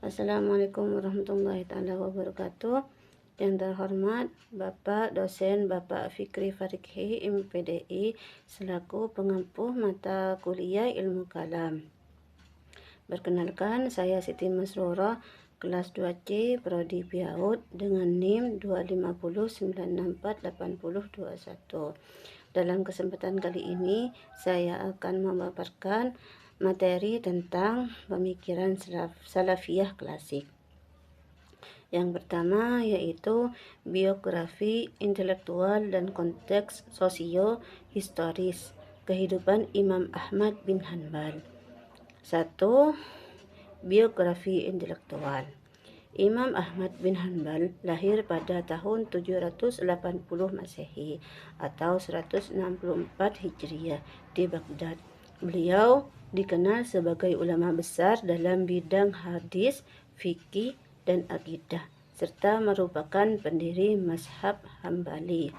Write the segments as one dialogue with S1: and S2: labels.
S1: Assalamualaikum warahmatullahi taala wabarakatuh. Yang terhormat Bapak dosen Bapak Fikri Farikhi MPDI selaku pengampu mata kuliah Ilmu Kalam. Perkenalkan, saya Siti Masrura, kelas 2C Prodi PIAUD dengan NIM 25096480021. Dalam kesempatan kali ini saya akan memaparkan materi tentang pemikiran salafiyah klasik. Yang pertama yaitu biografi intelektual dan konteks sosio-historis kehidupan Imam Ahmad bin Hanbal. 1. Biografi intelektual. Imam Ahmad bin Hanbal lahir pada tahun 780 Masehi atau 164 Hijriah di Baghdad. Beliau dikenal sebagai ulama besar dalam bidang hadis, fikih, dan akidah, serta merupakan pendiri mazhab Hambali.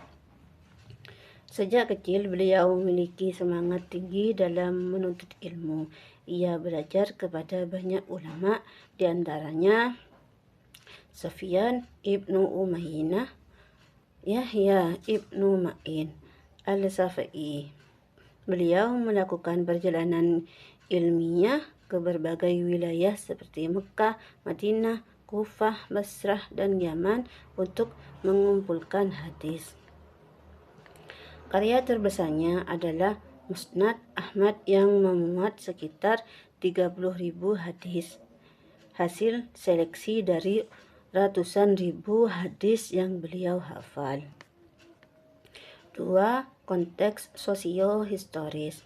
S1: Sejak kecil beliau memiliki semangat tinggi dalam menuntut ilmu. Ia belajar kepada banyak ulama, diantaranya Sufyan ibnu Umayyah, Yahya ibnu Ma'in, Al-Syafi'i. Beliau melakukan perjalanan ilmiah ke berbagai wilayah seperti Mekah, Madinah, Kufah, Basrah, dan Yaman untuk mengumpulkan hadis. Karya terbesarnya adalah Musnad Ahmad yang memuat sekitar 30.000 hadis, hasil seleksi dari ratusan ribu hadis yang beliau hafal. 2. Konteks sosio-historis.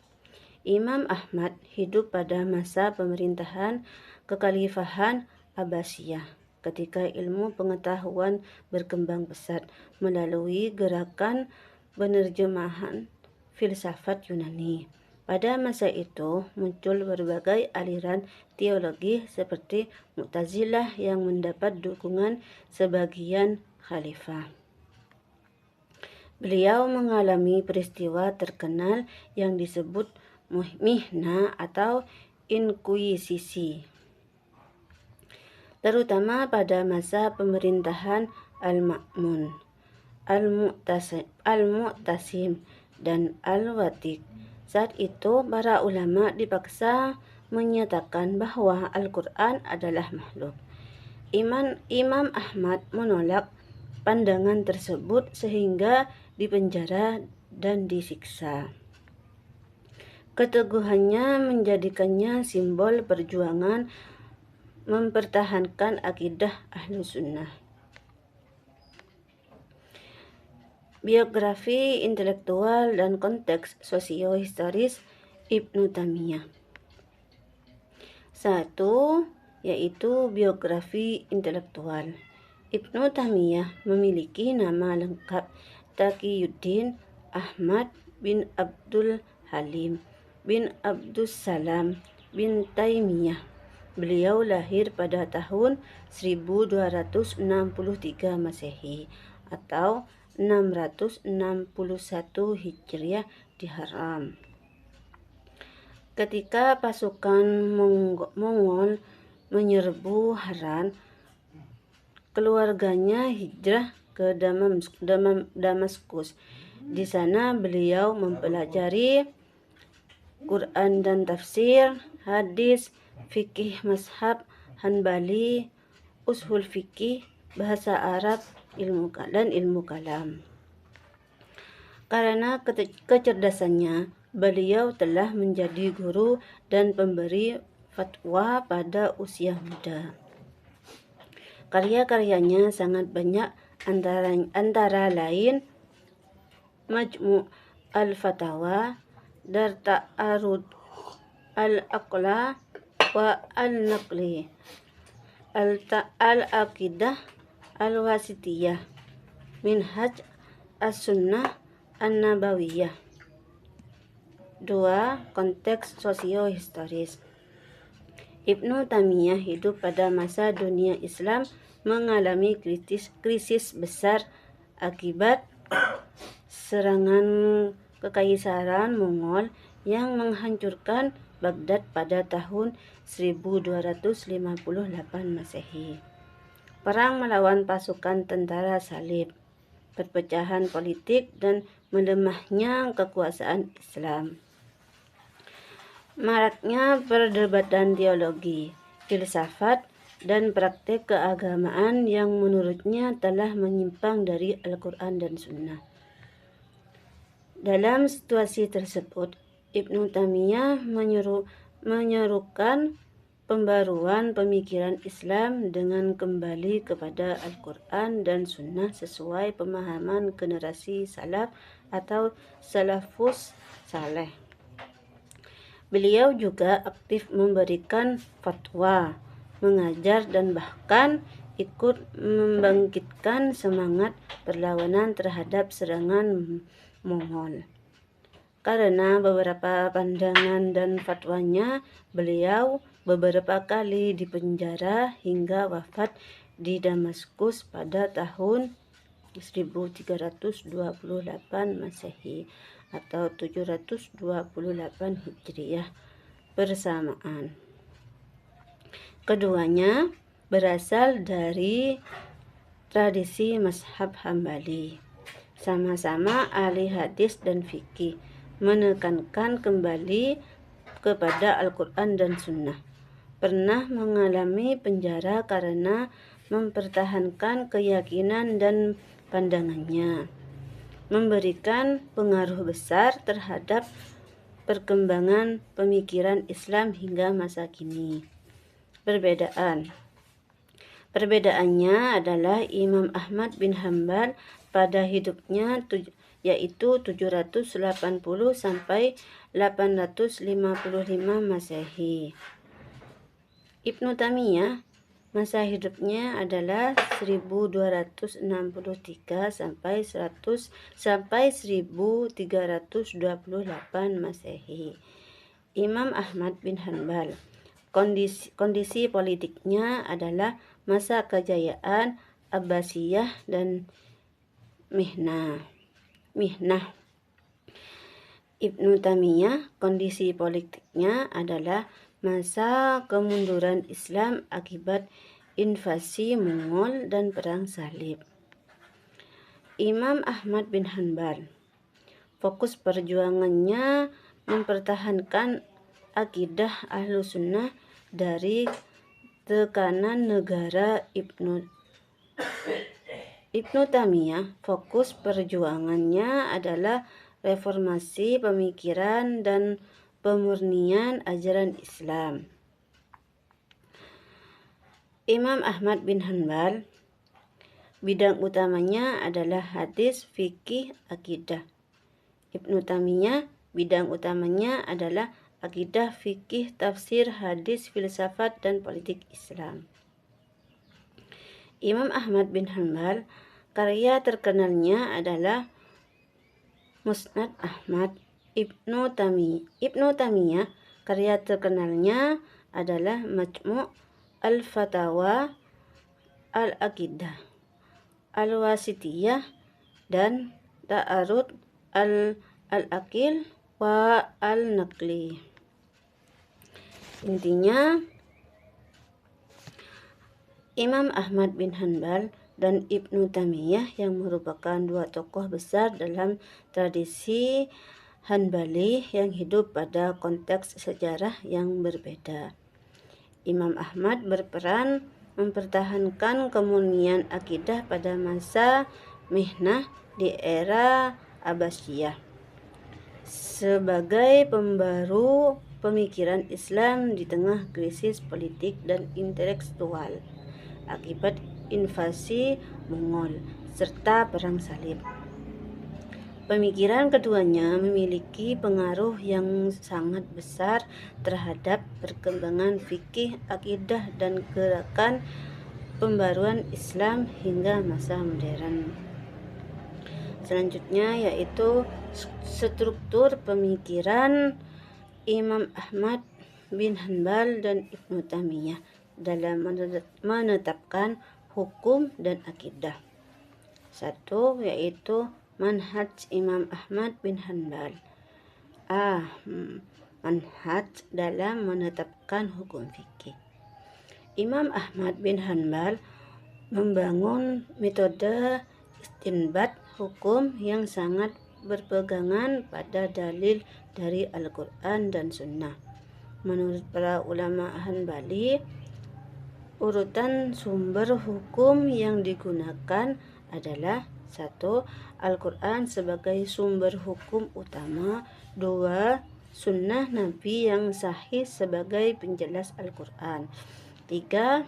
S1: Imam Ahmad hidup pada masa pemerintahan kekhalifahan Abbasiyah, ketika ilmu pengetahuan berkembang pesat melalui gerakan penerjemahan filsafat Yunani. Pada masa itu muncul berbagai aliran teologi seperti Mu'tazilah yang mendapat dukungan sebagian khalifah. Beliau mengalami peristiwa terkenal yang disebut Mihnah atau Inkuisisi, terutama pada masa pemerintahan Al-Ma'mun, Al-Mu'tasim, dan Al-Watiq. Saat itu para ulama dipaksa menyatakan bahwa Al-Quran adalah makhluk. Imam Ahmad menolak pandangan tersebut sehingga dipenjara dan disiksa. Keteguhannya menjadikannya simbol perjuangan mempertahankan akidah Ahlus Sunnah. Biografi intelektual dan konteks sosio-historis Ibnu Taimiyah. 1. Yaitu biografi intelektual. Ibnu Taimiyah memiliki nama lengkap Taqiyuddin Ahmad bin Abdul Halim bin Abdussalam bin Taimiyah. Beliau lahir pada tahun 1263 Masehi atau 661 Hijriah di Haram. Ketika pasukan Mongol menyerbu Haran, keluarganya hijrah ke Damaskus. Di sana beliau mempelajari Quran dan tafsir, hadis, fikih mazhab Hanbali, ushul fikih, bahasa Arab, dan ilmu kalam. Karena kecerdasannya, beliau telah menjadi guru dan pemberi fatwa pada usia muda. Karya-karyanya sangat banyak, antara lain Majmu' al-Fatawa, Darta'arud al-Aqla wa al-Naqli, Al-Aqidah al-Wasitiyah, Minhaj as-Sunnah an-Nabawiyah. 2. Konteks sosio-historis. Ibnu Taimiyah hidup pada masa dunia Islam mengalami krisis besar akibat serangan kekaisaran Mongol yang menghancurkan Baghdad pada tahun 1258 Masehi. Perang melawan pasukan tentara Salib, perpecahan politik dan melemahnya kekuasaan Islam. Maraknya perdebatan teologi, filsafat, dan praktek keagamaan yang menurutnya telah menyimpang dari Al-Quran dan Sunnah. Dalam situasi tersebut, Ibnu Taimiyah menyerukan pembaruan pemikiran Islam dengan kembali kepada Al-Quran dan Sunnah sesuai pemahaman generasi salaf atau salafus saleh. Beliau juga aktif memberikan fatwa, mengajar, dan bahkan ikut membangkitkan semangat perlawanan terhadap serangan Mongol. Karena beberapa pandangan dan fatwanya, beliau beberapa kali dipenjara hingga wafat di Damaskus pada tahun 1328 Masehi atau 728 Hijriah bersamaan. Keduanya berasal dari tradisi mazhab Hambali. Sama-sama ahli hadis dan fikih, menekankan kembali kepada Al-Quran dan Sunnah. Pernah mengalami penjara karena mempertahankan keyakinan dan pandangannya, memberikan pengaruh besar terhadap perkembangan pemikiran Islam hingga masa kini. Perbedaannya adalah Imam Ahmad bin Hanbal pada hidupnya yaitu 780 sampai 855 Masehi. Ibnu Taimiyah masa hidupnya adalah 1263 sampai 1328 Masehi. Imam Ahmad bin Hanbal, kondisi politiknya adalah masa kejayaan Abbasiyah dan Mihnah. Ibnu Taimiyah, kondisi politiknya adalah masa kemunduran Islam akibat invasi Mongol dan perang salib. Imam Ahmad bin Hanbal, fokus perjuangannya mempertahankan akidah Ahlus Sunnah dari tekanan negara. Ibnu Taimiyah, fokus perjuangannya adalah reformasi pemikiran dan pemurnian ajaran Islam. Imam Ahmad bin Hanbal, bidang utamanya adalah hadis, fikih, akidah. Ibnu Taimiyah, bidang utamanya adalah akidah, fikih, tafsir, hadis, filsafat, dan politik Islam. Imam Ahmad bin Hanbal, karya terkenalnya adalah Musnad Ahmad. Ibnu Taimiyah, karya terkenalnya adalah Majmu' al-Fatawa, al-Aqidah, al-Wasitiyah, dan Ta'arud al-Aqil wa al-Naqli. Intinya, Imam Ahmad bin Hanbal dan Ibnu Taimiyah yang merupakan dua tokoh besar dalam tradisi Hanbali yang hidup pada konteks sejarah yang berbeda. Imam Ahmad berperan mempertahankan kemurnian akidah pada masa Mihnah di era Abbasiyah sebagai pembaru pemikiran Islam di tengah krisis politik dan intelektual akibat invasi Mongol serta perang salib. Pemikiran keduanya memiliki pengaruh yang sangat besar terhadap perkembangan fikih, akidah, dan gerakan pembaruan Islam hingga masa modern. Selanjutnya yaitu struktur pemikiran Imam Ahmad bin Hanbal dan Ibnu Taimiyah dalam menetapkan hukum dan akidah. Satu, yaitu manhaj Imam Ahmad bin Hanbal. manhaj dalam menetapkan hukum fikih. Imam Ahmad bin Hanbal membangun metode istinbat hukum yang sangat berpegangan pada dalil dari Al-Quran dan Sunnah. Menurut para ulama Hanbali, urutan sumber hukum yang digunakan adalah 1. Al-Quran sebagai sumber hukum utama. 2. Sunnah Nabi yang sahih sebagai penjelas Al-Quran. 3.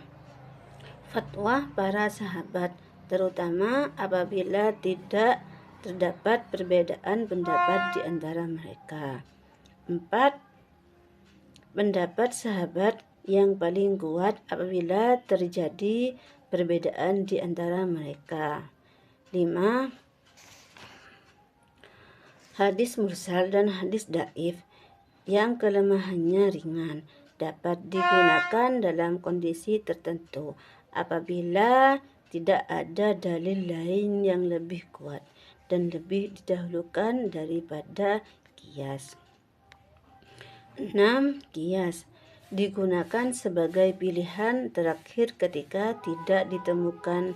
S1: Fatwa para sahabat, terutama apabila tidak terdapat perbedaan pendapat di antara mereka. 4. Pendapat sahabat yang paling kuat apabila terjadi perbedaan di antara mereka. 5. Hadis mursal dan hadis dhaif yang kelemahannya ringan dapat digunakan dalam kondisi tertentu apabila tidak ada dalil lain yang lebih kuat dan lebih didahulukan daripada qiyas. 6. Qiyas digunakan sebagai pilihan terakhir ketika tidak ditemukan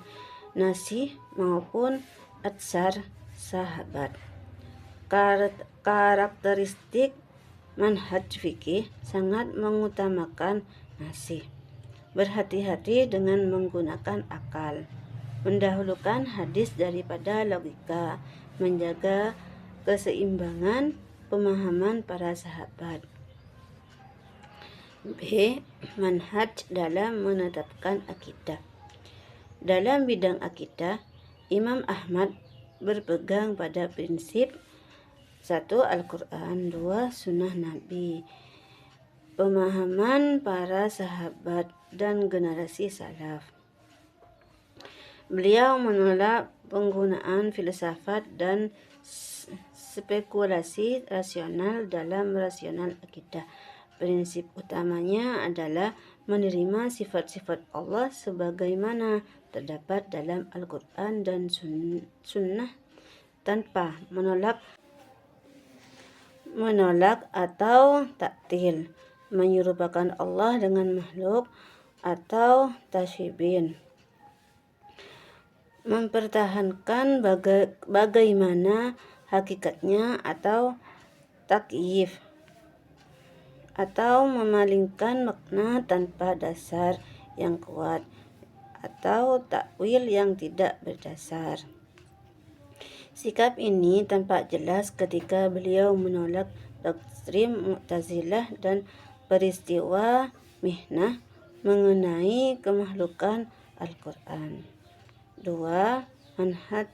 S1: nasih maupun atsar sahabat. Karakteristik manhaj fikih sangat mengutamakan nasih. Berhati-hati dengan menggunakan akal, mendahulukan hadis daripada logika, menjaga keseimbangan pemahaman para sahabat. B. Manhaj dalam menetapkan akidah. Dalam bidang akidah, Imam Ahmad berpegang pada prinsip 1. Al-Quran, 2. Sunnah Nabi, pemahaman para sahabat dan generasi salaf. Beliau menolak penggunaan filsafat dan spekulasi rasional dalam rasional akidah. Prinsip utamanya adalah menerima sifat-sifat Allah sebagaimana terdapat dalam Al-Quran dan Sunnah tanpa menolak atau taktil, menyerupakan Allah dengan makhluk atau tasyibin, mempertahankan bagaimana hakikatnya atau takyif, atau memalingkan makna tanpa dasar yang kuat atau takwil yang tidak berdasar. Sikap ini tampak jelas ketika beliau menolak doktrin Mu'tazilah dan peristiwa mihnah mengenai kemakhlukan Al-Quran. 2. Manhaj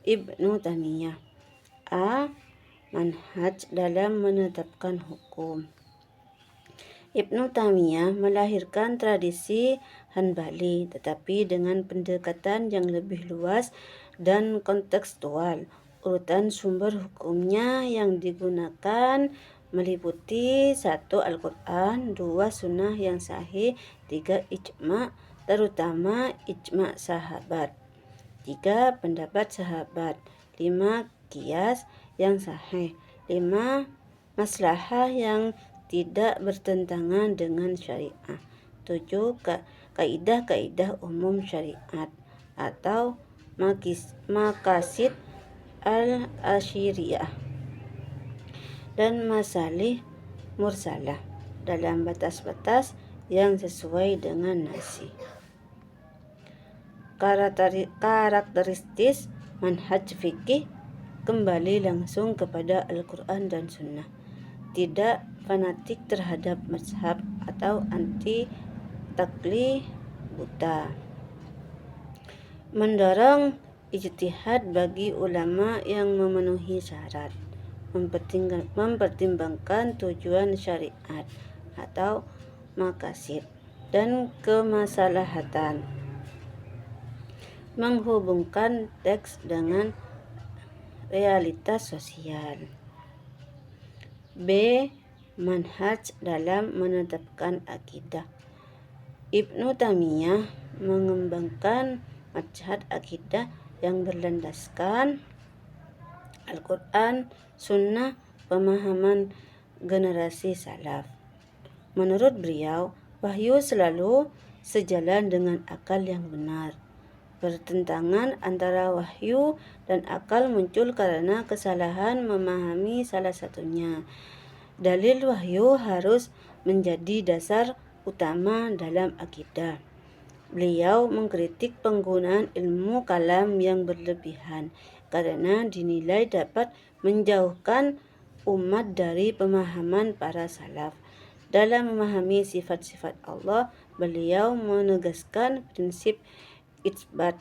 S1: Ibnu Taimiyah. A. Manhaj dalam menetapkan hukum. Ibnu Taimiyah melahirkan tradisi Hanbali tetapi dengan pendekatan yang lebih luas dan kontekstual. Urutan sumber hukumnya yang digunakan meliputi 1. Al-Quran, 2. Sunnah yang sahih, 3. Ijma', terutama ijma' sahabat, 3. Pendapat sahabat, 5. Qiyas yang sahih, 5. Maslahah yang tidak bertentangan dengan syariah, 7. Kaidah-kaidah umum syariat atau maqasid al-asyiriyah dan masalih mursalah dalam batas-batas yang sesuai dengan nasi. Karakteristik manhaj fikih kembali langsung kepada Al-Quran dan Sunnah, tidak fanatik terhadap mazhab atau anti taklid buta, mendorong ijtihad bagi ulama yang memenuhi syarat, mempertimbangkan tujuan syariat atau maqasid dan kemaslahatan, menghubungkan teks dengan realitas sosial. B. Manhaj dalam menetapkan akidah. Ibnu Taimiyah mengembangkan manhaj akidah yang berlandaskan Al-Quran, Sunnah, pemahaman generasi salaf. Menurut beliau, wahyu selalu sejalan dengan akal yang benar. Pertentangan antara wahyu dan akal muncul karena kesalahan memahami salah satunya. Dalil wahyu harus menjadi dasar utama dalam akidah. Beliau mengkritik penggunaan ilmu kalam yang berlebihan karena dinilai dapat menjauhkan umat dari pemahaman para salaf. Dalam memahami sifat-sifat Allah, beliau menegaskan prinsip itsbat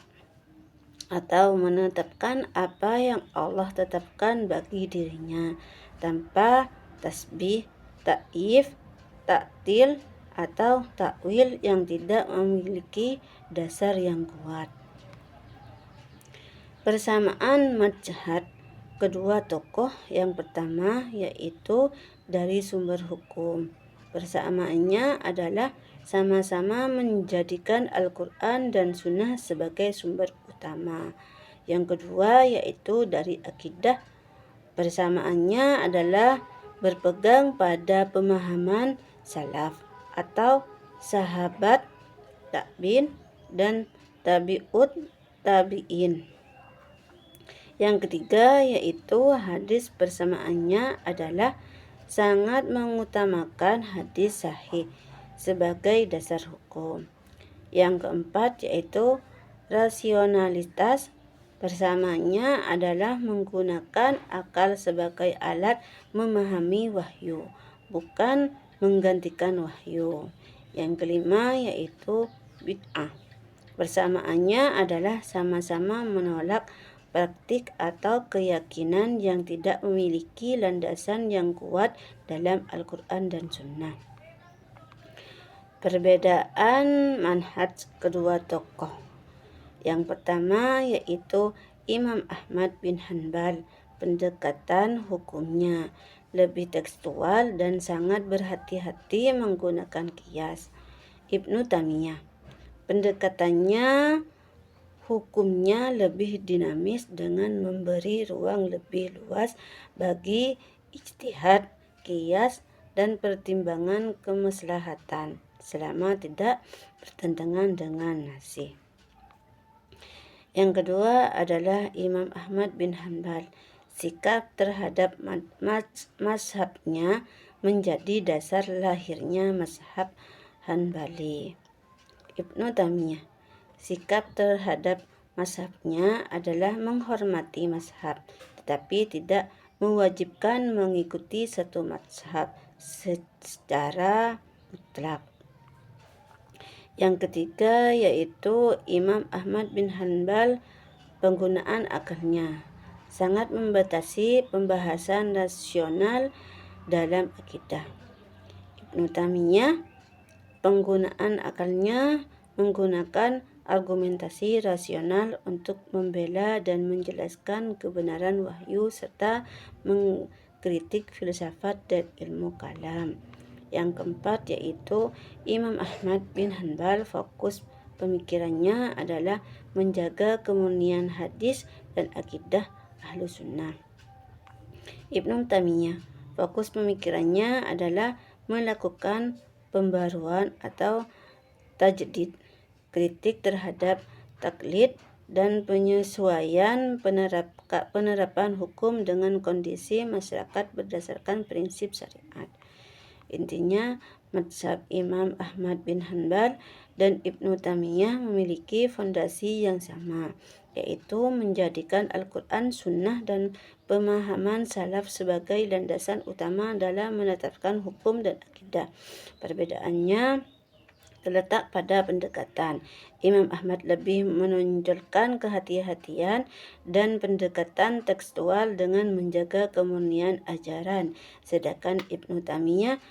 S1: atau menetapkan apa yang Allah tetapkan bagi dirinya tanpa tasbih, takyif, taktil atau takwil yang tidak memiliki dasar yang kuat. Persamaan mazhab kedua tokoh yang pertama yaitu dari sumber hukum. Persamaannya adalah sama-sama menjadikan Al-Quran dan Sunnah sebagai sumber utama. Yang kedua yaitu dari akidah. Persamaannya adalah berpegang pada pemahaman salaf atau sahabat, tabi'in, dan tabi'ut tabi'in. Yang ketiga yaitu hadis. Persamaannya adalah sangat mengutamakan hadis sahih sebagai dasar hukum. Yang keempat yaitu rasionalitas. Persamaannya adalah menggunakan akal sebagai alat memahami wahyu, bukan menggantikan wahyu. Yang kelima yaitu bid'ah. Persamaannya adalah sama-sama menolak praktik atau keyakinan yang tidak memiliki landasan yang kuat dalam Al-Quran dan Sunnah. Perbedaan manhaj kedua tokoh. Yang pertama yaitu Imam Ahmad bin Hanbal. Pendekatan hukumnya lebih tekstual dan sangat berhati-hati menggunakan qiyas. Ibnu Taimiyah. Pendekatannya hukumnya lebih dinamis dengan memberi ruang lebih luas bagi ijtihad, qiyas, dan pertimbangan kemaslahatan selama tidak bertentangan dengan nas. Yang kedua adalah Imam Ahmad bin Hanbal. Sikap terhadap mazhabnya menjadi dasar lahirnya mazhab Hanbali. Ibnu Taimiyah. Sikap terhadap mazhabnya adalah menghormati mazhab, tetapi tidak mewajibkan mengikuti satu mazhab secara mutlak. Yang ketiga yaitu Imam Ahmad bin Hanbal. Penggunaan akalnya sangat membatasi pembahasan rasional dalam akidah. Ibnu Taimiyah. Penggunaan akalnya menggunakan argumentasi rasional untuk membela dan menjelaskan kebenaran wahyu serta mengkritik filsafat dan ilmu kalam. Yang keempat yaitu Imam Ahmad bin Hanbal. Fokus pemikirannya adalah menjaga kemurnian hadis dan akidah ahlu sunnah. Ibnu Taimiyah. Fokus pemikirannya adalah melakukan pembaruan atau tajdid, kritik terhadap taklid, dan penyesuaian penerapan hukum dengan kondisi masyarakat berdasarkan prinsip syariat. Intinya, mazhab Imam Ahmad bin Hanbal dan Ibnu Taimiyah memiliki fondasi yang sama, yaitu menjadikan Al-Quran, Sunnah, dan pemahaman salaf sebagai landasan utama dalam menetapkan hukum dan akidah. Perbedaannya terletak pada pendekatan. Imam Ahmad lebih menonjolkan kehati-hatian dan pendekatan tekstual dengan menjaga kemurnian ajaran, sedangkan Ibnu Taimiyah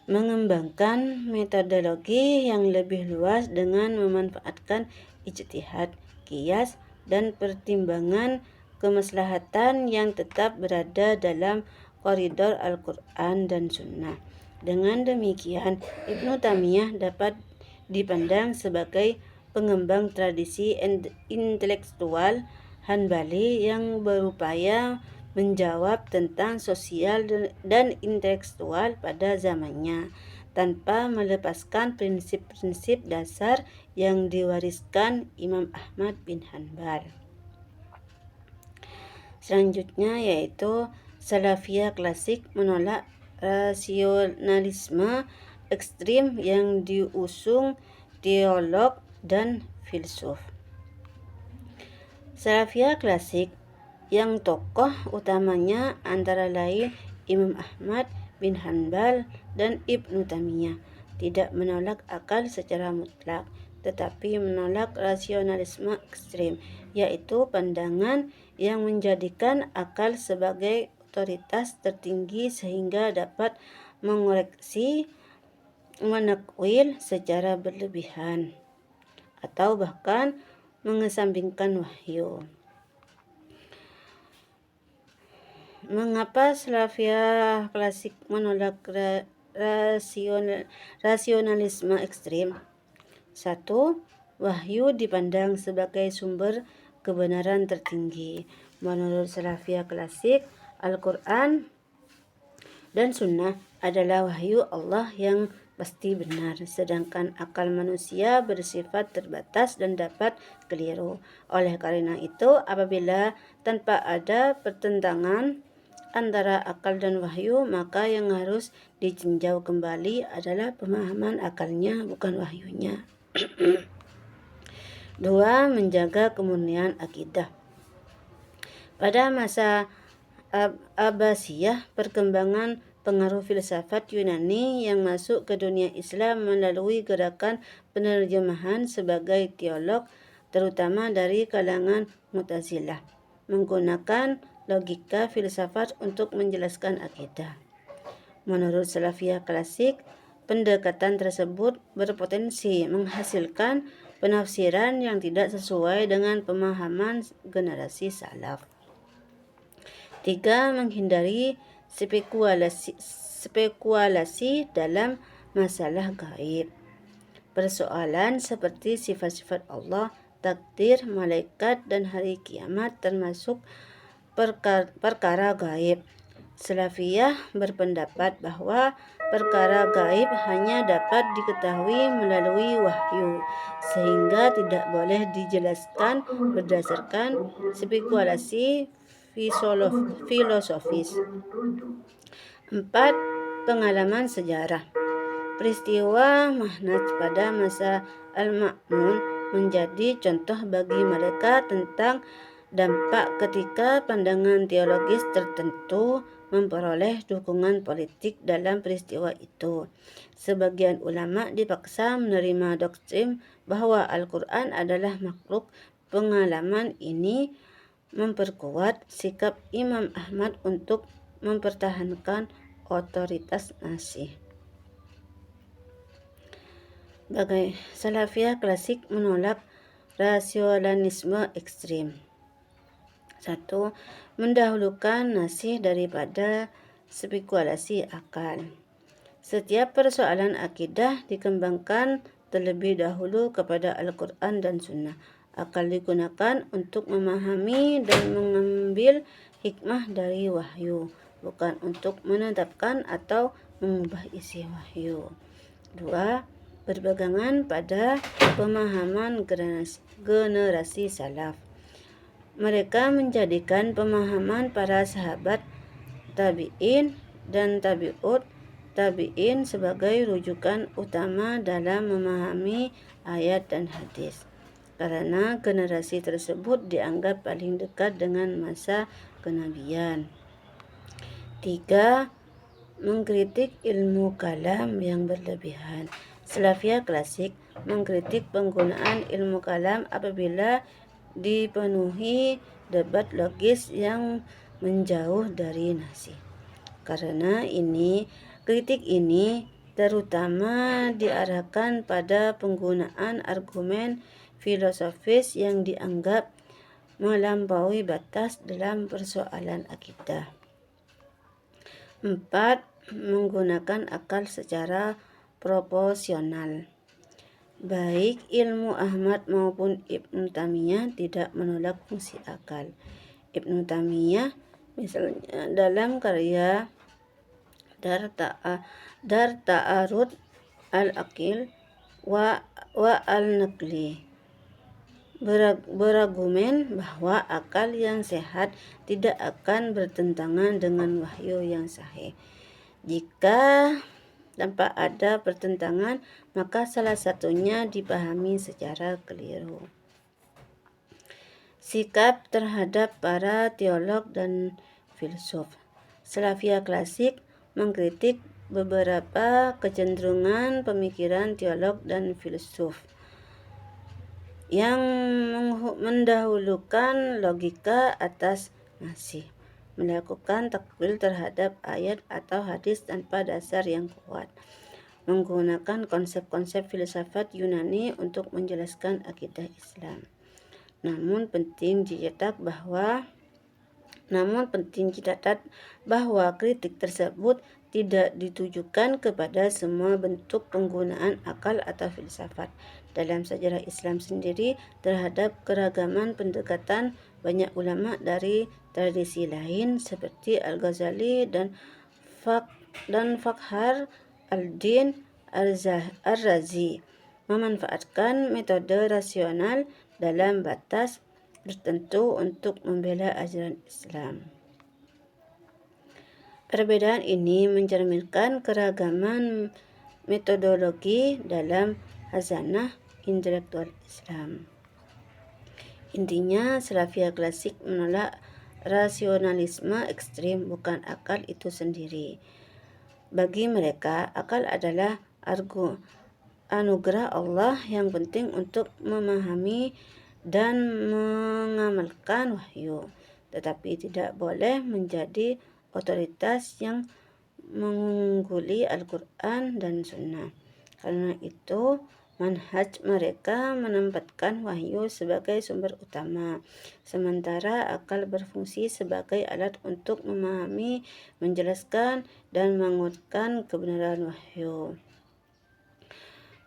S1: mengembangkan metodologi yang lebih luas dengan memanfaatkan ijtihad, qiyas, dan pertimbangan kemaslahatan yang tetap berada dalam koridor Al-Quran dan Sunnah. Dengan demikian, Ibnu Taimiyah dapat dipandang sebagai pengembang tradisi intelektual Hanbali yang berupaya menjawab tentang sosial dan intelektual pada zamannya, tanpa melepaskan prinsip-prinsip dasar yang diwariskan Imam Ahmad bin Hanbal. Selanjutnya yaitu Salafiyah klasik menolak rasionalisme ekstrim yang diusung teolog dan filsuf. Salafiyah klasik yang tokoh utamanya antara lain Imam Ahmad bin Hanbal dan Ibnu Taimiyah tidak menolak akal secara mutlak, tetapi menolak rasionalisme ekstrim, yaitu pandangan yang menjadikan akal sebagai otoritas tertinggi sehingga dapat mengoreksi, menakwil secara berlebihan, atau bahkan mengesampingkan wahyu. Mengapa Salafiyah klasik menolak rasionalisme ekstrim? 1. Wahyu dipandang sebagai sumber kebenaran tertinggi. Menurut Salafiyah klasik, Al-Quran dan Sunnah adalah wahyu Allah yang pasti benar, sedangkan akal manusia bersifat terbatas dan dapat keliru. Oleh karena itu, apabila tanpa ada pertentangan antara akal dan wahyu, maka yang harus ditinjau kembali adalah pemahaman akalnya, bukan wahyunya. 2. Menjaga kemurnian akidah. Pada masa Abbasiyah, perkembangan pengaruh filsafat Yunani yang masuk ke dunia Islam melalui gerakan penerjemahan sebagai teolog, terutama dari kalangan Mu'tazilah, menggunakan logika filsafat untuk menjelaskan akidah. Menurut Salafiyah klasik, pendekatan tersebut berpotensi menghasilkan penafsiran yang tidak sesuai dengan pemahaman generasi salaf. 3. Menghindari spekulasi dalam masalah gaib. Persoalan seperti sifat-sifat Allah, takdir, malaikat, dan hari kiamat termasuk perkara gaib. Salafiyah berpendapat bahwa perkara gaib hanya dapat diketahui melalui wahyu, sehingga tidak boleh dijelaskan berdasarkan spekulasi filosofis. 4. Pengalaman sejarah. Peristiwa Mahnaj pada masa Al-Ma'mun menjadi contoh bagi mereka tentang dampak ketika pandangan teologis tertentu memperoleh dukungan politik dalam peristiwa itu. Sebagian ulama dipaksa menerima doktrin bahwa Al-Quran adalah makhluk. Pengalaman ini memperkuat sikap Imam Ahmad untuk mempertahankan otoritas nasi. Salafiyah klasik menolak rasionalisme ekstrim. 1. Mendahulukan nasi daripada spekulasi akal. Setiap persoalan akidah dikembangkan terlebih dahulu kepada Al-Quran dan Sunnah. Akal digunakan untuk memahami dan mengambil hikmah dari wahyu, bukan untuk menetapkan atau mengubah isi wahyu. 2. Berpegangan pada pemahaman generasi salaf. Mereka menjadikan pemahaman para sahabat, tabi'in, dan tabi'ut tabi'in sebagai rujukan utama dalam memahami ayat dan hadis, karena generasi tersebut dianggap paling dekat dengan masa kenabian. 3. Mengkritik ilmu kalam yang berlebihan. Salafiyah klasik mengkritik penggunaan ilmu kalam apabila dipenuhi debat logis yang menjauh dari nasi. Karena kritik ini terutama diarahkan pada penggunaan argumen filosofis yang dianggap melampaui batas dalam persoalan akidah. 4. Menggunakan akal secara proporsional. Baik ilmu Ahmad maupun Ibnu Taimiyah tidak menolak fungsi akal. Ibnu Taimiyah Misalnya dalam karya Dar Ta'arud Al-Aqil wa Al-Naqli beragumen bahwa akal yang sehat tidak akan bertentangan dengan wahyu yang sahih. Jika tanpa ada pertentangan, maka salah satunya dipahami secara keliru. Sikap terhadap para teolog dan filsuf. Salafiyah klasik mengkritik beberapa kecenderungan pemikiran teolog dan filsuf yang mendahulukan logika atas nasi, melakukan takwil terhadap ayat atau hadis tanpa dasar yang kuat, menggunakan konsep-konsep filsafat Yunani untuk menjelaskan akidah Islam. Namun penting dicatat bahwa kritik tersebut tidak ditujukan kepada semua bentuk penggunaan akal atau filsafat. Dalam sejarah Islam sendiri terhadap keragaman pendekatan, banyak ulama dari tradisi lain seperti Al-Ghazali dan Fakhr al-Din Ar-Razi memanfaatkan metode rasional dalam batas tertentu untuk membela ajaran Islam. Perbedaan ini mencerminkan keragaman metodologi dalam khazanah intelektual Islam. Intinya, Salafiyah klasik menolak rasionalisme ekstrim, bukan akal itu sendiri. Bagi mereka, akal adalah anugerah Allah yang penting untuk memahami dan mengamalkan wahyu, tetapi tidak boleh menjadi otoritas yang mengungguli Al-Quran dan Sunnah. Karena itu, manhaj mereka menempatkan wahyu sebagai sumber utama, sementara akal berfungsi sebagai alat untuk memahami, menjelaskan, dan menguatkan kebenaran wahyu,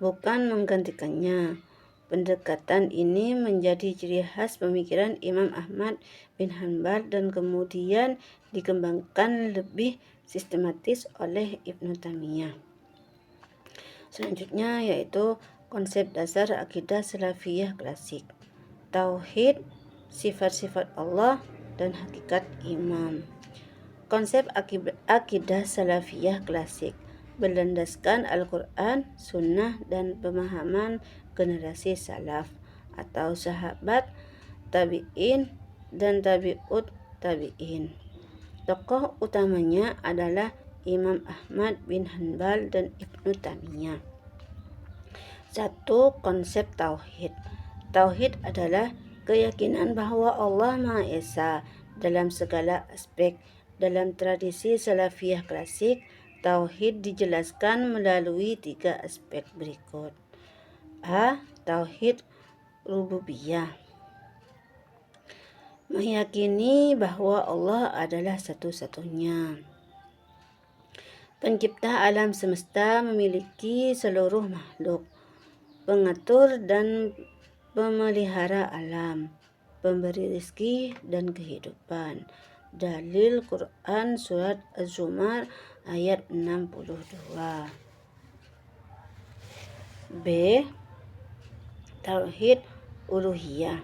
S1: bukan menggantikannya. Pendekatan ini menjadi ciri khas pemikiran Imam Ahmad bin Hanbal dan kemudian dikembangkan lebih sistematis oleh Ibnu Taimiyah. Selanjutnya yaitu konsep dasar akidah Salafiyah klasik. Tauhid, sifat-sifat Allah, dan hakikat imam. Konsep akidah Salafiyah klasik berlandaskan Al-Quran, Sunnah, dan pemahaman generasi salaf atau sahabat, tabi'in, dan tabi'ut tabi'in. Tokoh utamanya adalah Imam Ahmad bin Hanbal dan Ibnu Taimiyah. 1. Konsep Tauhid. Tauhid adalah keyakinan bahwa Allah Maha Esa dalam segala aspek. Dalam tradisi Salafiyah klasik, Tauhid dijelaskan melalui 3 aspek berikut. A. Tauhid rububiyah. Meyakini bahwa Allah adalah satu-satunya pencipta alam semesta, memiliki seluruh makhluk, pengatur dan pemelihara alam, pemberi rezeki dan kehidupan. Dalil Quran surat Az-Zumar ayat 62. B. Tauhid uluhiyah.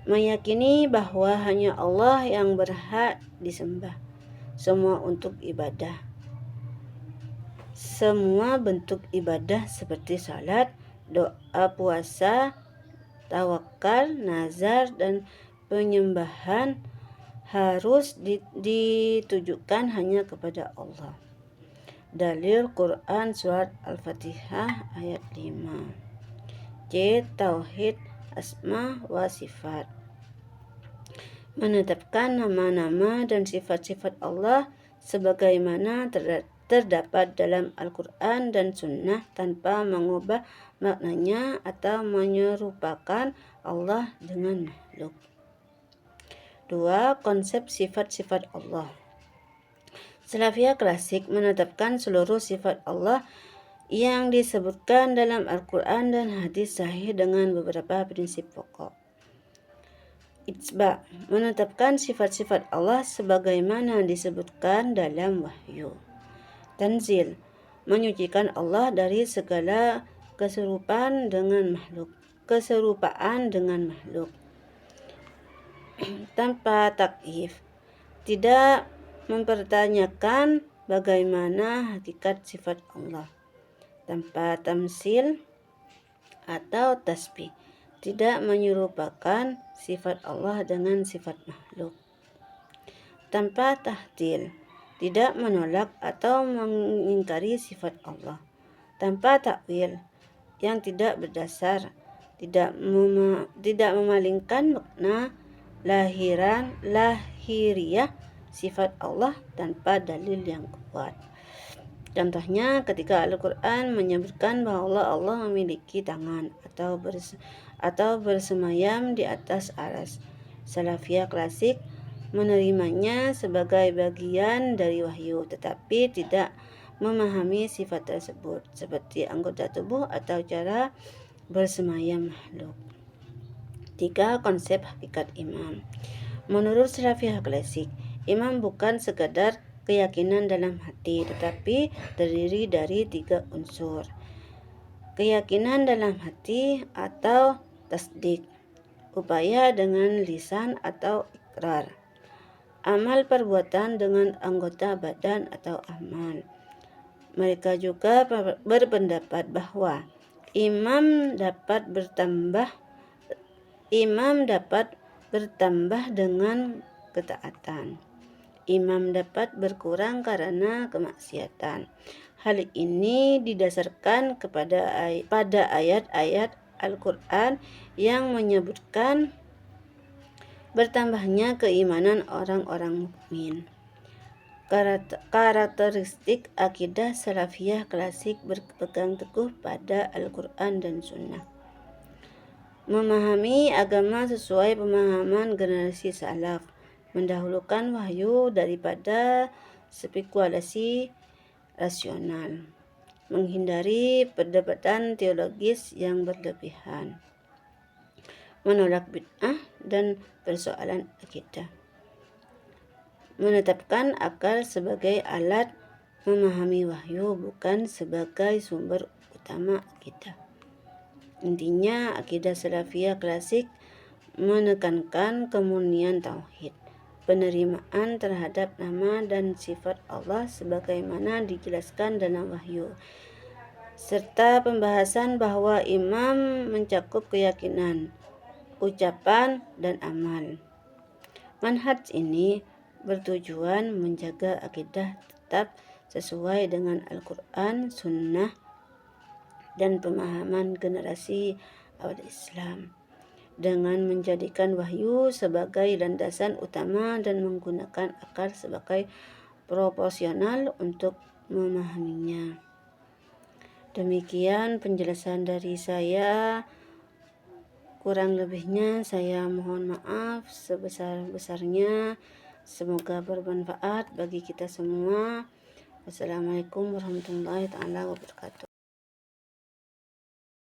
S1: Meyakini bahwa hanya Allah yang berhak disembah, semua bentuk ibadah seperti salat, doa, puasa, tawakal, nazar, dan penyembahan harus ditujukan hanya kepada Allah. Dalil Quran surat Al-Fatihah ayat 5. C. Tauhid asma wa sifat. Menetapkan nama-nama dan sifat-sifat Allah sebagaimana terdapat dalam Al-Quran dan Sunnah tanpa mengubah maknanya atau menyerupakan Allah dengan makhluk. 2. Konsep sifat-sifat Allah. Salafiyah klasik menetapkan seluruh sifat Allah yang disebutkan dalam Al-Quran dan hadis sahih dengan beberapa prinsip pokok. Itsba, menetapkan sifat-sifat Allah sebagaimana disebutkan dalam wahyu. Tanzil, menyucikan Allah dari segala keserupaan dengan makhluk. Tanpa takyif, tidak mempertanyakan bagaimana hakikat sifat Allah. Tanpa tamsil atau tasbih, tidak menyerupakan sifat Allah dengan sifat makhluk. Tanpa tahdil, tidak menolak atau mengingkari sifat Allah. Tanpa takwil, yang tidak berdasar, tidak memalingkan makna lahiriah sifat Allah tanpa dalil yang kuat. Contohnya ketika Al-Quran menyebutkan bahwa Allah memiliki tangan atau bersemayam di atas aras. Salafiyah klasik menerimanya sebagai bagian dari wahyu, tetapi tidak memahami sifat tersebut seperti anggota tubuh atau cara bersemayam makhluk. 3. Konsep hakikat imam. Menurut Salafiyah klasik, imam bukan sekadar keyakinan dalam hati, tetapi terdiri dari 3 unsur. Keyakinan dalam hati atau tasdik, upaya dengan lisan atau ikrar, amal perbuatan dengan anggota badan atau amal. Mereka juga berpendapat bahwa imam dapat bertambah dengan ketaatan. Imam dapat berkurang karena kemaksiatan. Hal ini didasarkan pada ayat-ayat Al-Quran yang menyebutkan bertambahnya keimanan orang-orang mukmin. Karakteristik akidah Salafiyah klasik berpegang teguh pada Al-Quran dan Sunnah. Memahami agama sesuai pemahaman generasi salaf, mendahulukan wahyu daripada spekulasi rasional, menghindari perdebatan teologis yang berlebihan, menolak bid'ah dan persoalan akidah, menetapkan akal sebagai alat memahami wahyu, bukan sebagai sumber utama akidah. Intinya, akidah Salafiyah klasik menekankan kemurnian tauhid, penerimaan terhadap nama dan sifat Allah sebagaimana dijelaskan dalam wahyu, serta pembahasan bahwa imam mencakup keyakinan, ucapan, dan amal. Manhaj ini bertujuan menjaga akidah tetap sesuai dengan Al-Quran, Sunnah, dan pemahaman generasi awal Islam, dengan menjadikan wahyu sebagai landasan utama dan menggunakan akal sebagai proporsional untuk memahaminya. Demikian penjelasan dari saya. Kurang lebihnya saya mohon maaf sebesar-besarnya. Semoga bermanfaat bagi kita semua. Wassalamualaikum warahmatullahi wabarakatuh.